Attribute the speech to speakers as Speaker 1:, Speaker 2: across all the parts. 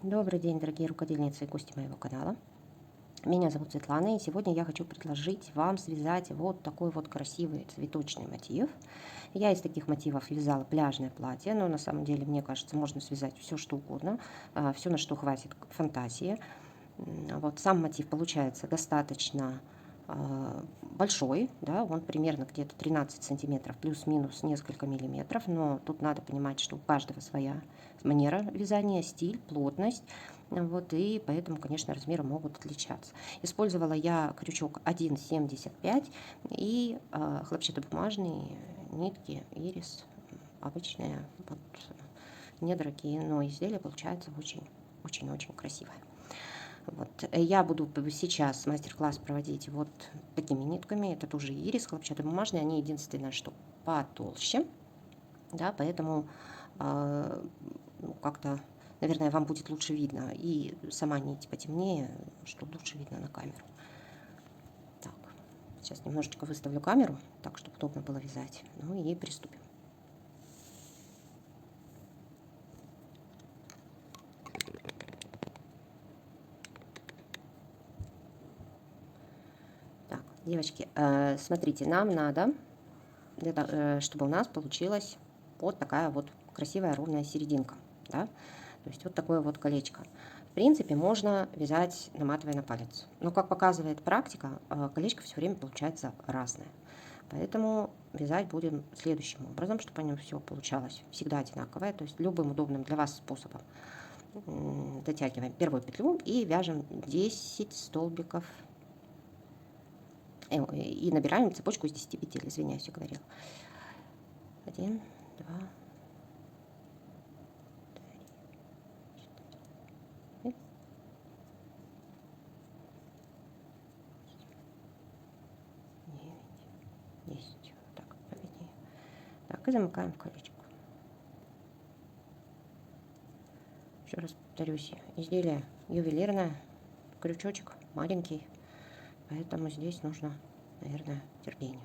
Speaker 1: Добрый день, дорогие рукодельницы и гости моего канала. Меня зовут Светлана, и сегодня я хочу предложить вам связать вот такой вот красивый цветочный мотив. Я из таких мотивов вязала пляжное платье, но на самом деле, мне кажется, можно связать все что угодно, все, на что хватит фантазии. Вот сам мотив получается достаточно большой, да, он примерно где-то 13 сантиметров, плюс-минус несколько миллиметров, но тут надо понимать, что у каждого своя манера вязания, стиль, плотность, вот, и поэтому, конечно, размеры могут отличаться. Использовала я крючок 1,75 и хлопчатобумажные нитки ирис, обычные, вот, недорогие, но изделие получается очень-очень красивое. Вот. Я буду сейчас мастер-класс проводить вот такими нитками. Это тоже ирис, хлопчатобумажные. Они единственное, что потолще. Да, поэтому как-то, наверное, вам будет лучше видно. И сама нить потемнее, что лучше видно на камеру. Так, сейчас немножечко выставлю камеру, так, чтобы удобно было вязать. Ну и приступим. Девочки, смотрите, нам надо, чтобы у нас получилась вот такая вот красивая ровная серединка, да? То есть вот такое вот колечко. В принципе, можно вязать, наматывая на палец. Но, как показывает практика, колечко все время получается разное. Поэтому вязать будем следующим образом, чтобы у него все получалось всегда одинаковое. То есть любым удобным для вас способом. Дотягиваем первую петлю и вяжем 10 столбиков. И набираем цепочку из 10 петель, извиняюсь, я говорила. 1, 2, 3, 4, 9, 10. Так, поведение. Так, и замыкаем колечко. Еще раз повторюсь, изделие ювелирное, крючочек маленький, поэтому здесь нужно, наверное, терпение.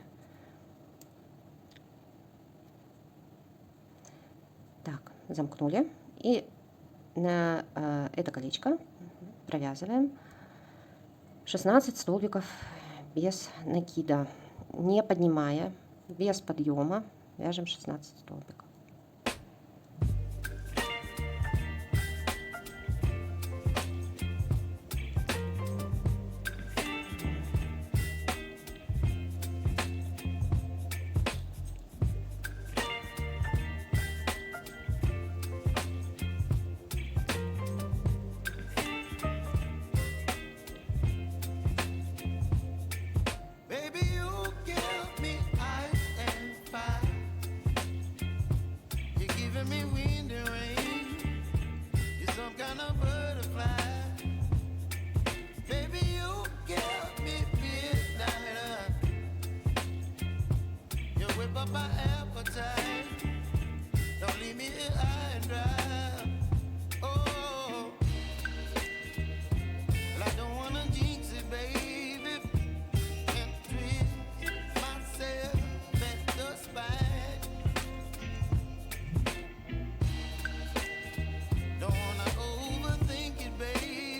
Speaker 1: Так, замкнули, и на это колечко провязываем 16 столбиков без накида, не поднимая, без подъема, вяжем 16 столбиков.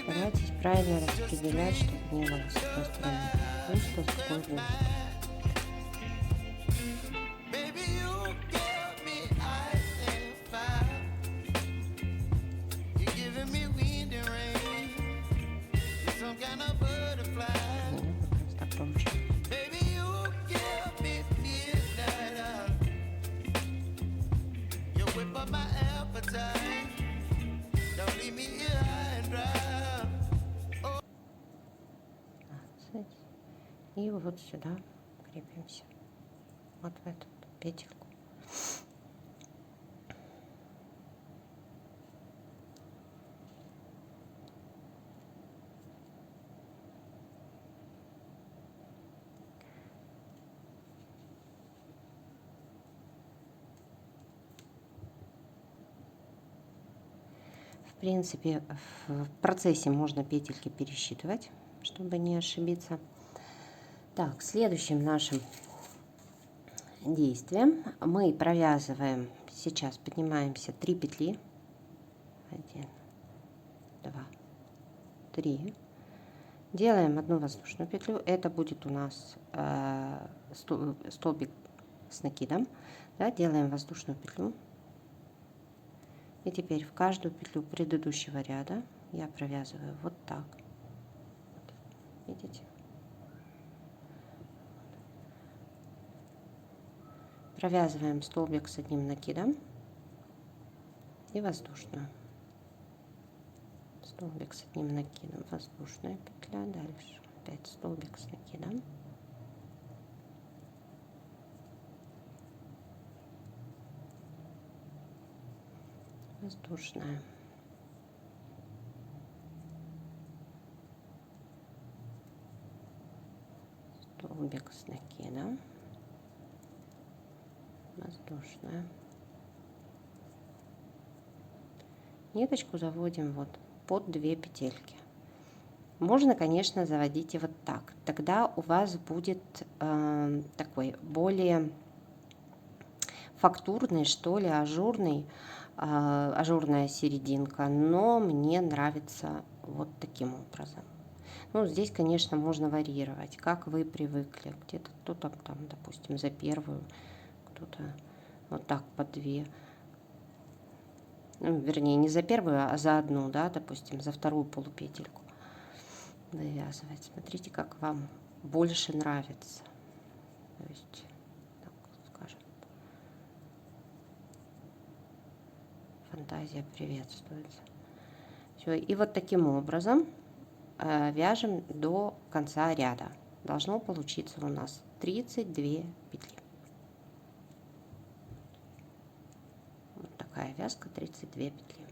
Speaker 1: Старайтесь правильно распределять, чтобы не было с одной стороны пусто, с другой воздух. Так получилось. И вот сюда крепимся, вот в эту петельку. В принципе, в процессе можно петельки пересчитывать, чтобы не ошибиться. Так, следующим нашим действием мы провязываем, сейчас поднимаемся 3 петли, 1, 3. Делаем одну воздушную петлю. Это будет у нас столбик с накидом. Да, делаем воздушную петлю. И теперь в каждую петлю предыдущего ряда я провязываю вот так. Видите? Провязываем столбик с одним накидом и воздушную. Столбик с одним накидом, воздушная петля, дальше опять столбик с накидом. Воздушная. Столбик с накидом. Воздушная. Ниточку заводим вот под 2 петельки. Можно, конечно, заводить и вот так. Тогда у вас будет такой более фактурный, что ли, ажурный, ажурная серединка. Но мне нравится вот таким образом. Ну, здесь, конечно, можно варьировать, как вы привыкли. Где-то кто-то там, допустим, за первую, кто-то вот так по 2. Ну, вернее, не за первую, а за одну, да, допустим, за вторую полупетельку вывязывать. Смотрите, как вам больше нравится. То есть, так скажем, фантазия приветствуется. Все, и вот таким образом вяжем до конца ряда. Должно получиться у нас 32 петли. Вот такая вязка, 32 петли.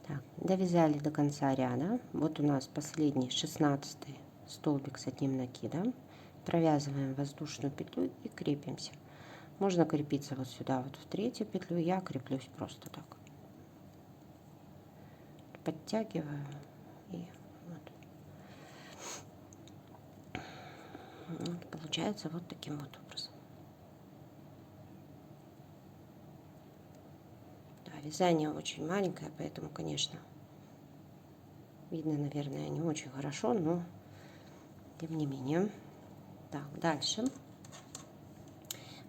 Speaker 1: Так, довязали до конца ряда. Вот у нас последний 16 столбик с одним накидом. Провязываем воздушную петлю и крепимся. Можно крепиться вот сюда, вот в третью петлю. Я креплюсь просто так. Подтягиваю и вот получается вот таким вот образом. Да, вязание очень маленькое, поэтому, конечно, видно, наверное, не очень хорошо, но тем не менее. Так, дальше.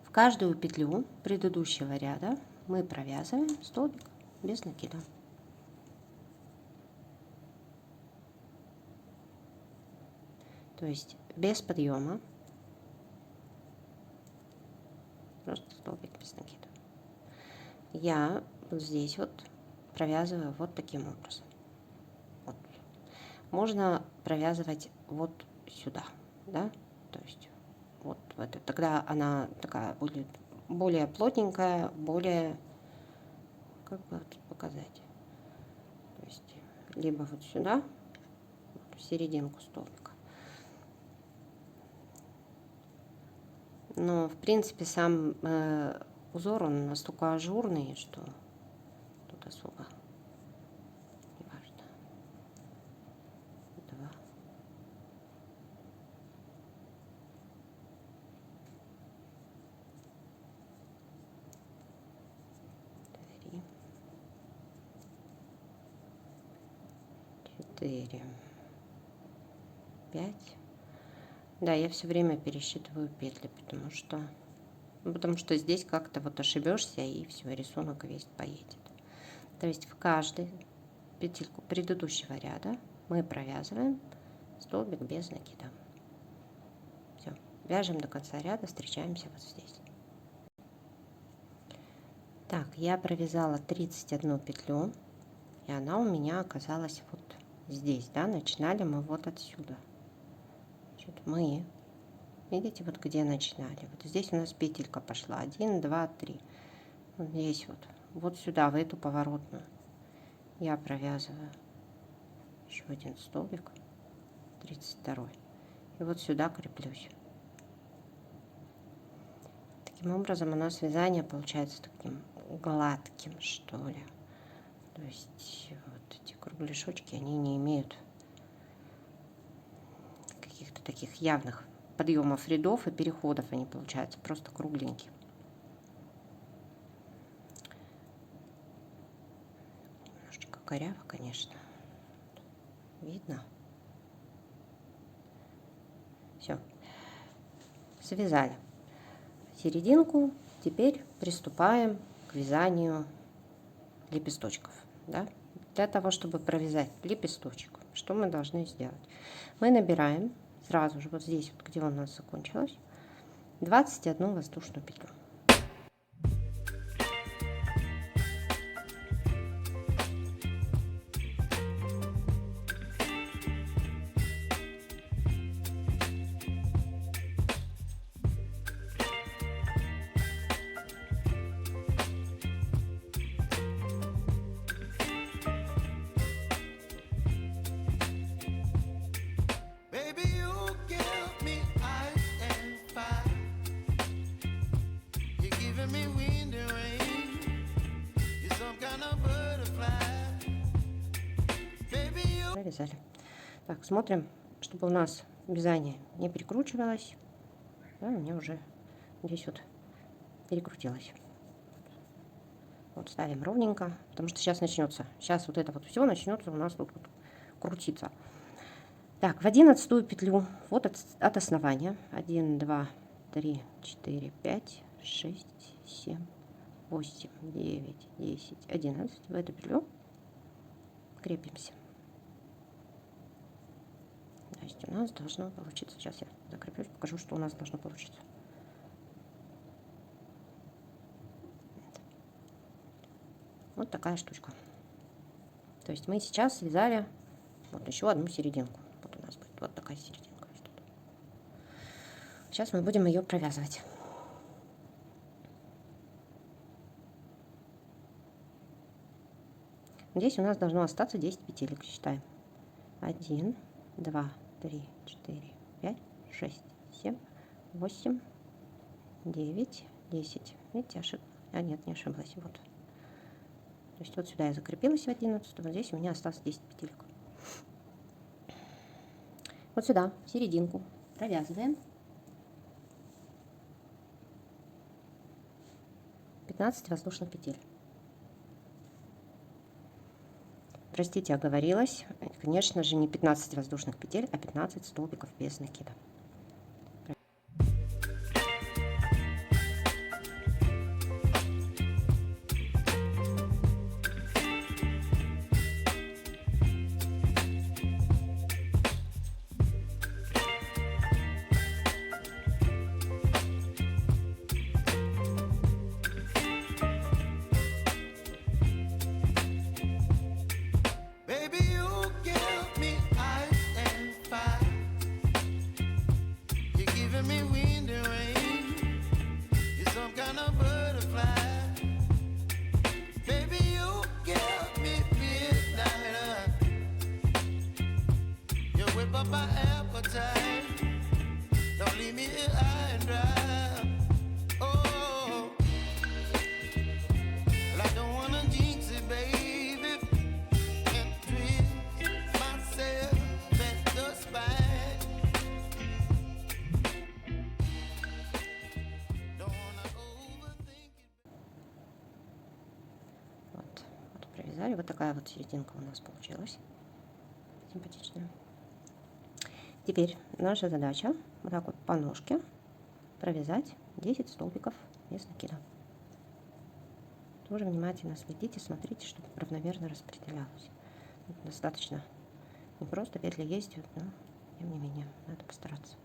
Speaker 1: В каждую петлю предыдущего ряда мы провязываем столбик без накида. То есть без подъема, просто столбик без накида. Я вот здесь вот провязываю вот таким образом. Вот. Можно провязывать вот сюда, да, то есть вот в это. Тогда она такая будет более плотненькая, более, как бы вот показать, то есть либо вот сюда, вот в серединку столбика. Но, в принципе, сам узор, он настолько ажурный, что тут особо не важно. 2. 3. 4. 5. Да, я все время пересчитываю петли, потому что здесь как-то вот ошибешься, и все, рисунок весь поедет. То есть в каждую петельку предыдущего ряда мы провязываем столбик без накида. Все, вяжем до конца ряда, встречаемся вот здесь. Так, я провязала 31 петлю, и она у меня оказалась вот здесь, да, начинали мы вот отсюда. Значит, мы, видите, вот где начинали, вот здесь у нас петелька пошла, 1, 2, 3, вот здесь вот сюда, в эту поворотную я провязываю еще один столбик, 32, и вот сюда креплюсь. Таким образом у нас вязание получается таким гладким, что ли. То есть вот эти кругляшочки, они не имеют каких-то таких явных подъемов рядов и переходов, они получаются просто кругленькие. Немножечко коряво, конечно. Видно? Все. Связали серединку. Теперь приступаем к вязанию лепесточков. Да? Для того, чтобы провязать лепесточек, что мы должны сделать? Мы набираем сразу же вот здесь, вот, где у нас закончилось, 21 воздушную петлю. Провязали. Так, смотрим, чтобы у нас вязание не перекручивалось. Да, у меня уже здесь вот перекрутилось. Вот ставим ровненько, потому что сейчас начнется. Сейчас вот это вот все начнется у нас тут вот крутиться. Так, в 11-ю петлю вот от основания 1, 2, 3, 4, 5, 6, 7, 8, 9, 10, 11. В эту петлю крепимся. То есть у нас должно получиться. Сейчас я закреплюсь, покажу, что у нас должно получиться. Вот такая штучка. То есть мы сейчас связали вот еще одну серединку. Вот у нас будет вот такая серединка. Сейчас мы будем ее провязывать. Здесь у нас должно остаться 10 петелек. Считаем. 1, 2, 3, 4, 5, 6, 7, 8, 9, 10. Видите, ошиблась? А нет, не ошиблась. Вот. То есть вот сюда я закрепилась в 11, вот здесь у меня осталось 10 петелек. Вот сюда, в серединку, провязываем 15 воздушных петель. Простите, оговорилась. Конечно же, не 15 воздушных петель, а 15 столбиков без накида. Провязали. Вот такая вот серединка у нас получилась. Симпатичная. Теперь наша задача вот так вот по ножке провязать 10 столбиков без накида. Тоже внимательно следите, смотрите, чтобы равномерно распределялось. Достаточно не просто петли есть, но тем не менее надо постараться.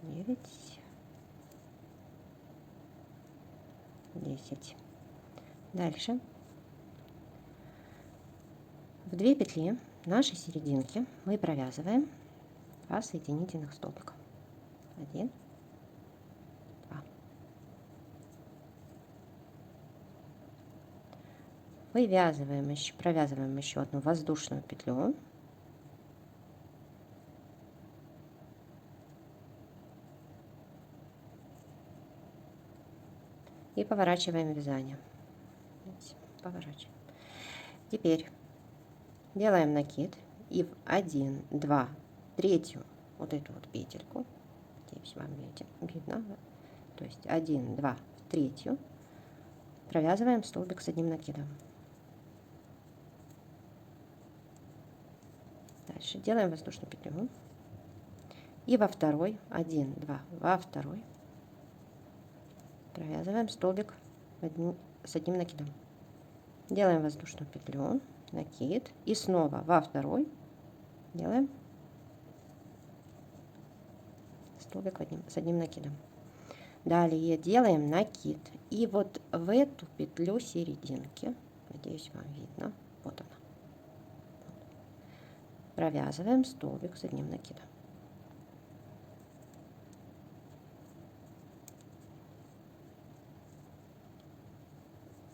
Speaker 1: Девять, 10. Дальше в 2 петли в нашей серединке мы провязываем 2 соединительных столбика. 1, 2. Провязываем еще одну воздушную петлю. И поворачиваем вязание. Поворачиваем. Теперь делаем накид и в 1, 2, третью вот эту вот петельку. Надеюсь, вам видно. То есть 1, 2, в третью провязываем столбик с одним накидом. Дальше делаем воздушную петлю. И во второй, 1, 2, во второй провязываем столбик с одним накидом. Делаем воздушную петлю, накид, и снова во второй делаем столбик с одним накидом. Далее делаем накид, и вот в эту петлю серединки, надеюсь, вам видно, вот она, провязываем столбик с одним накидом.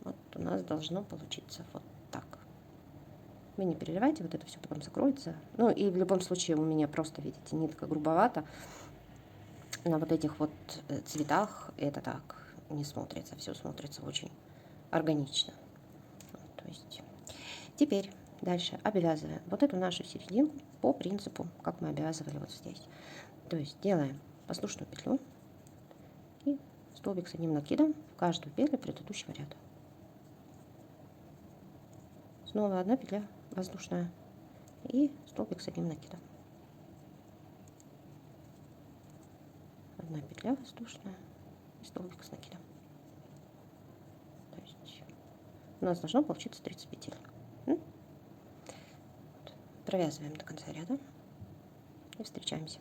Speaker 1: Вот у нас должно получиться вот так. Вы не переливайте, вот это все потом закроется. Ну и в любом случае у меня просто, видите, нитка грубовата. На вот этих вот цветах это так не смотрится. Все смотрится очень органично. То есть теперь дальше обвязываем вот эту нашу серединку по принципу, как мы обвязывали вот здесь. То есть делаем воздушную петлю и столбик с одним накидом в каждую петлю предыдущего ряда. Снова одна петля воздушная и столбик с одним накидом. Одна петля воздушная и столбик с накидом. То есть у нас должно получиться 30 петель. Провязываем до конца ряда и встречаемся.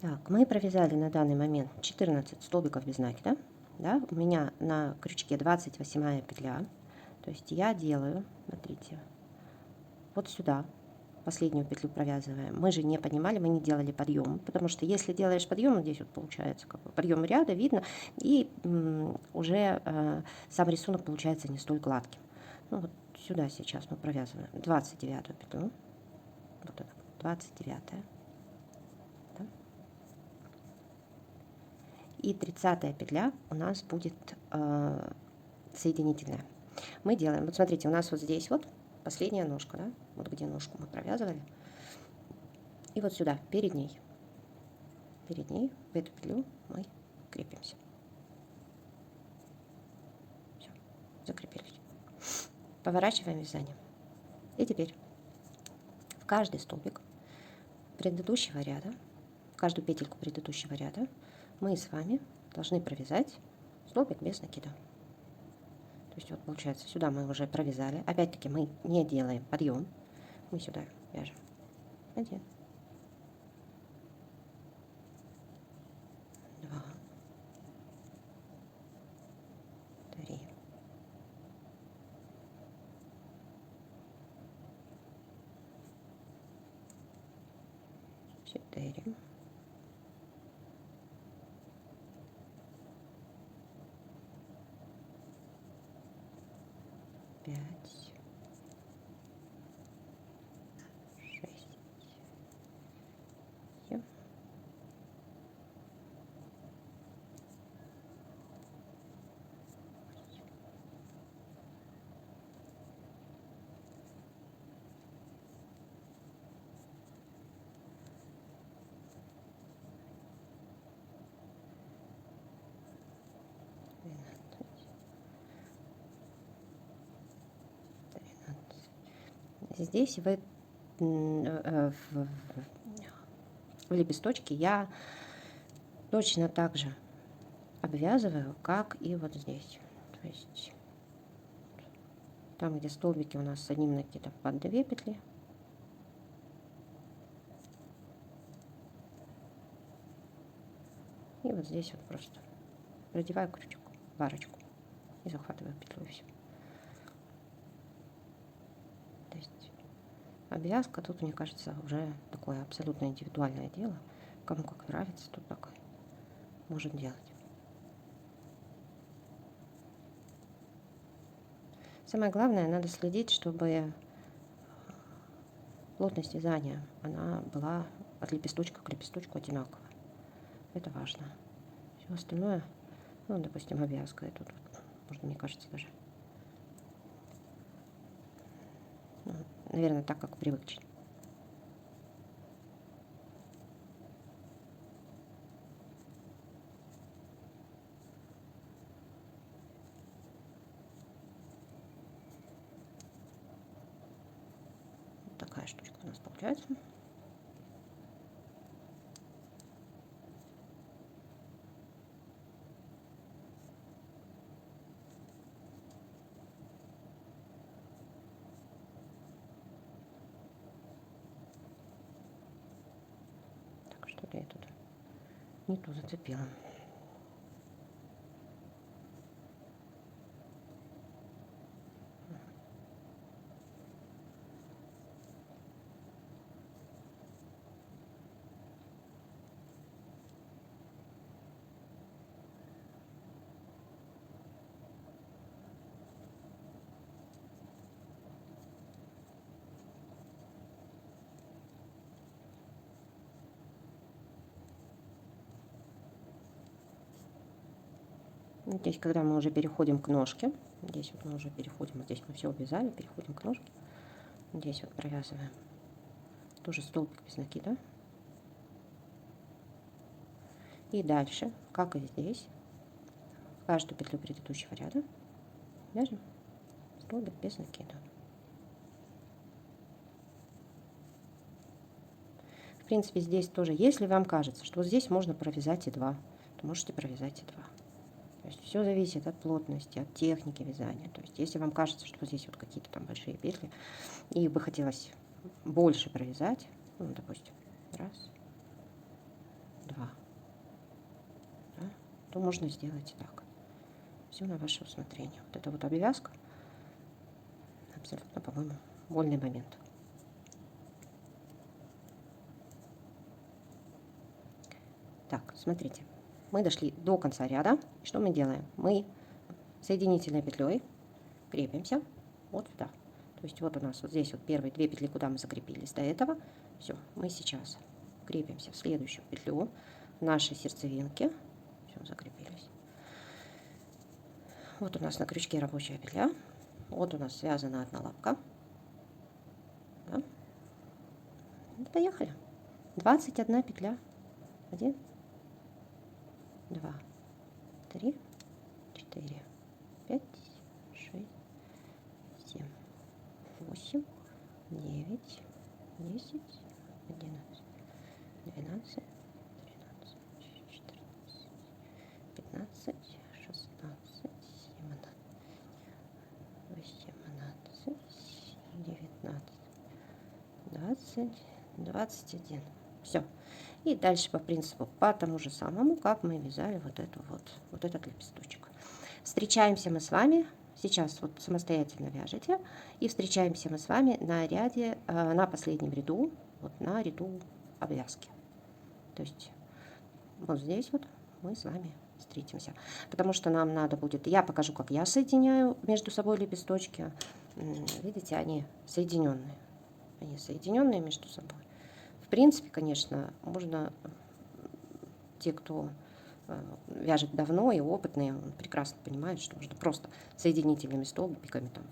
Speaker 1: Так, мы провязали на данный момент 14 столбиков без накида. Да? У меня на крючке 28 петля. То есть я делаю, смотрите, вот сюда последнюю петлю провязываем. Мы же не поднимали, мы не делали подъем, потому что если делаешь подъем, здесь вот получается как бы подъем ряда видно, и уже сам рисунок получается не столь гладким. Ну вот сюда сейчас мы провязываем 29 петлю, вот это 29, да? И 30 петля у нас будет соединительная. Мы делаем, вот смотрите, у нас вот здесь вот последняя ножка, да, вот где ножку мы провязывали, и вот сюда, перед ней, в эту петлю мы крепимся. Все, закрепились. Поворачиваем вязание. И теперь в каждый столбик предыдущего ряда, в каждую петельку предыдущего ряда мы с вами должны провязать столбик без накида. То есть вот получается, сюда мы уже провязали. Опять-таки мы не делаем подъем. Мы сюда вяжем 1, 2, 3, 4, 5, 6, 7, 12. Здесь в лепесточке я точно так же обвязываю, как и вот здесь. То есть там, где столбики у нас с одним накидом, под 2 петли. И вот здесь вот просто продеваю крючок. в арочку и захватываю петлю, и все. То есть обвязка тут, мне кажется, уже такое абсолютно индивидуальное дело. Кому как нравится, тут так может делать. Самое главное, надо следить, чтобы плотность вязания, она была от лепесточка к лепесточку одинаковая. Это важно. Все остальное, ну, допустим, обвязка, это тут, можно, мне кажется, даже, ну, наверное, так, как привыкли. Вот такая штучка у нас получается. Так, что-то я тут не ту зацепила. Здесь, когда мы уже переходим к ножке, здесь вот мы уже переходим, вот здесь мы все обвязали, переходим к ножке, здесь вот провязываем тоже столбик без накида. И дальше, как и здесь, в каждую петлю предыдущего ряда вяжем столбик без накида. В принципе, здесь тоже, если вам кажется, что вот здесь можно провязать и 2, то можете провязать и 2. То есть все зависит от плотности, от техники вязания. То есть если вам кажется, что здесь вот какие-то там большие петли, и бы хотелось больше провязать, ну, допустим, 1, 2, да, то можно сделать и так. Все на ваше усмотрение. Вот это вот обвязка абсолютно, по-моему, вольный момент. Так, смотрите, мы дошли до конца ряда. Что мы делаем? Мы соединительной петлей крепимся вот сюда. То есть вот у нас вот здесь вот первые 2 петли, куда мы закрепились до этого. Все, мы сейчас крепимся в следующую петлю нашей сердцевинки. Все, закрепились. Вот у нас на крючке рабочая петля. Вот у нас связана одна лапка. Да? Поехали. 21 петля. 1, 2, 3, 4, 5, 6, 7, 8, 9, 10, 11, 12, 13, 14, 15, 16, 17, 18, 19, 20, 21. Все. И дальше по принципу, по тому же самому, как мы вязали вот этот лепесточек. Встречаемся мы с вами, сейчас вот самостоятельно вяжете, и встречаемся мы с вами на ряде, на последнем ряду, вот на ряду обвязки. То есть вот здесь вот мы с вами встретимся. Потому что нам надо будет, я покажу, как я соединяю между собой лепесточки. Видите, они соединенные. Они соединенные между собой. В принципе, конечно, можно, те, кто вяжет давно и опытные, он прекрасно понимает, что можно просто соединительными столбиками там,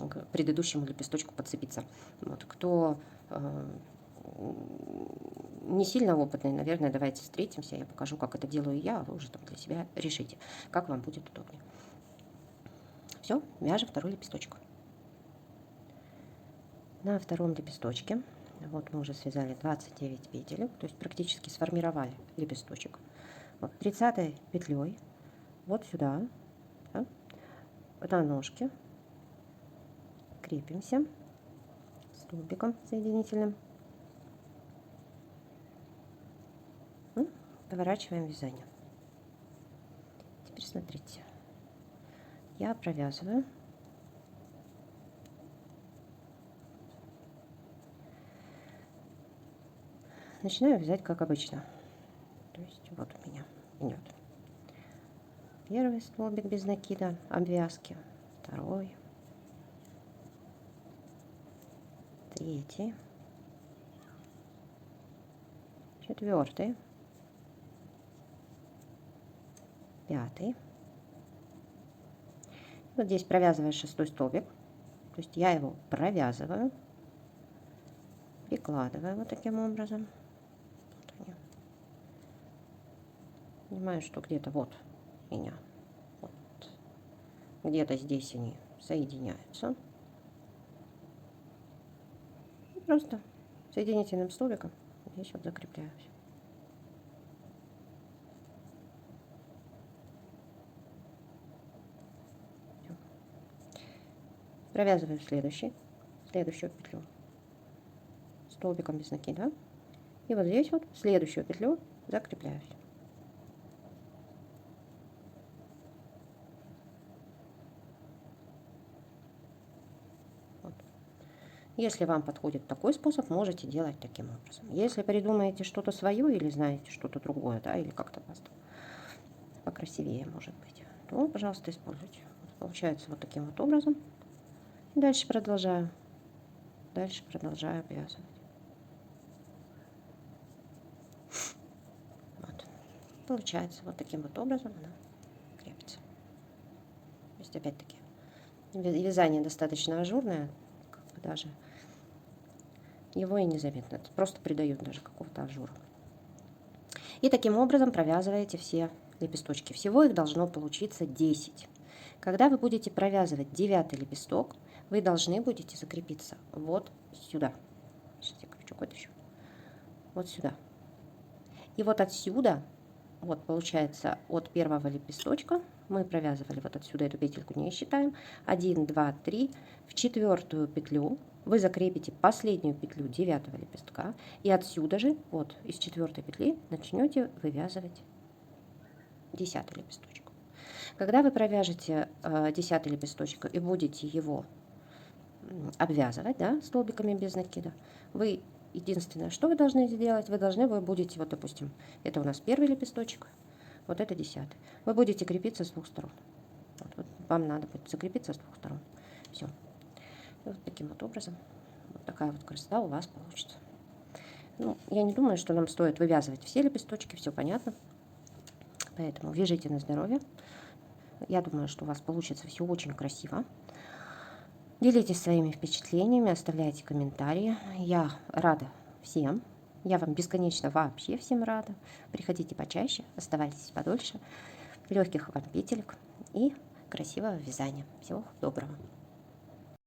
Speaker 1: к предыдущему лепесточку подцепиться. Вот, кто не сильно опытный, наверное, давайте встретимся, я покажу, как это делаю я, а вы уже там для себя решите, как вам будет удобнее. Все, вяжем второй лепесточек. На втором лепесточке, вот мы уже связали 29 петель, то есть практически сформировали лепесточек. Вот 30 петлей вот сюда, да, на ножке крепимся столбиком соединительным, поворачиваем вязание. Теперь смотрите. Я провязываю. Начинаю вязать как обычно. То есть вот у меня идет первый столбик без накида, обвязки, второй, третий, четвертый, пятый. Вот здесь провязываю 6-й столбик, то есть я его провязываю, прикладываю вот таким образом. Понимаю, что где-то вот у меня, вот, где-то здесь они соединяются. И просто соединительным столбиком здесь вот закрепляюсь. Всё. Провязываю следующую петлю столбиком без накида. И вот здесь вот следующую петлю закрепляюсь. Вот. Если вам подходит такой способ, можете делать таким образом. Если придумаете что-то свое или знаете что-то другое, да, или как-то покрасивее, может быть, то, пожалуйста, используйте. Вот получается вот таким вот образом. И дальше продолжаю обвязывать. Вот. Получается вот таким вот образом она крепится. То есть опять-таки вязание достаточно ажурное, как бы даже его и незаметно. Это просто придает даже какого-то ажура. И таким образом провязываете все лепесточки. Всего их должно получиться 10. Когда вы будете провязывать 9-й лепесток, вы должны будете закрепиться вот сюда. Сейчас крючок вытащу. Вот сюда. И вот отсюда, вот получается от первого лепесточка, мы провязывали вот отсюда эту петельку, не считаем. 1, 2, 3. В 4-ю петлю вы закрепите последнюю петлю 9-го лепестка. И отсюда же, вот из 4-й петли, начнете вывязывать 10-й лепесточек. Когда вы провяжете 10-й лепесточек и будете его обвязывать, да, столбиками без накида, вы единственное, что вы должны сделать, вы будете, вот допустим, это у нас первый лепесточек, вот это 10-й. Вы будете крепиться с двух сторон. Вот вам надо будет закрепиться с двух сторон. Все. И вот таким вот образом, вот такая вот красота у вас получится. Ну, я не думаю, что нам стоит вывязывать все лепесточки, все понятно. Поэтому вяжите на здоровье. Я думаю, что у вас получится все очень красиво. Делитесь своими впечатлениями, оставляйте комментарии. Я рада всем. Я вам бесконечно вообще всем рада. Приходите почаще, оставайтесь подольше. Легких вам петелек и красивого вязания. Всего доброго.